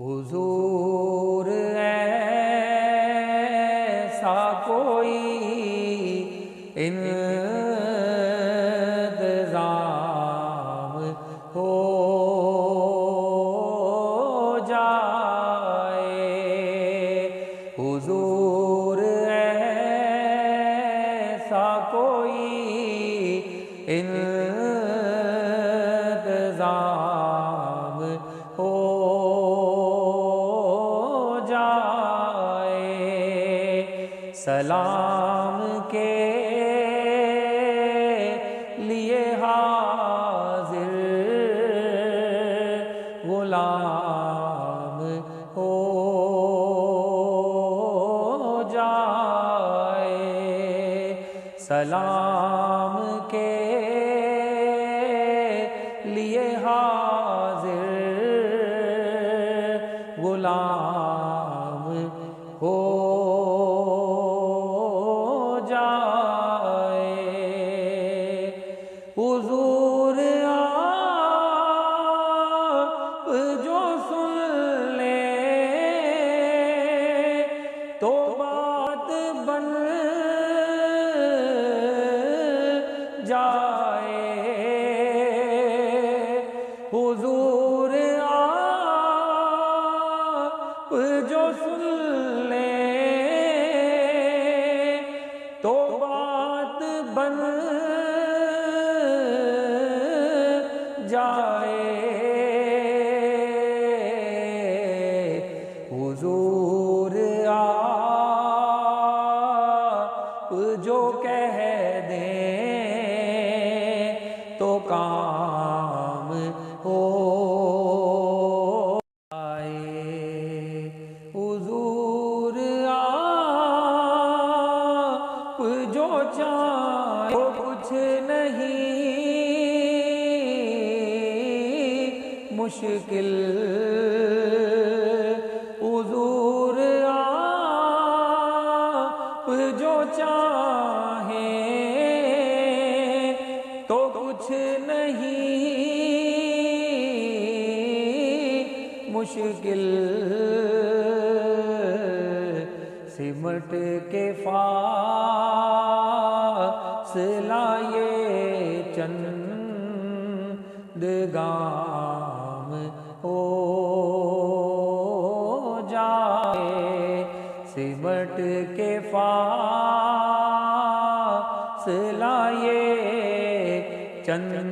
حضور ایسا کوئی انتظام ہو جائے، حضور ایسا کوئی انتظام ہو جائے، سلام کے لیے حاضر غلام ہو جائے، سلام کے لیے حاضر غلام ہو جائے، حضور آپ جو سن لیں تو بات بن جائے، حضور آپ جو سن لیں تو بات بن جائے، حضور آپ جو کہہ دیں تو کام ہو جائے، حضور آپ جو چاہیں وہ کچھ نہیں مشکل، حضور آپ جو چاہیں تو کچھ نہیں مشکل، سمٹ کے فاصلہ یہ چند گام ہو جائے، سمٹ کے فاصلہ یہ چند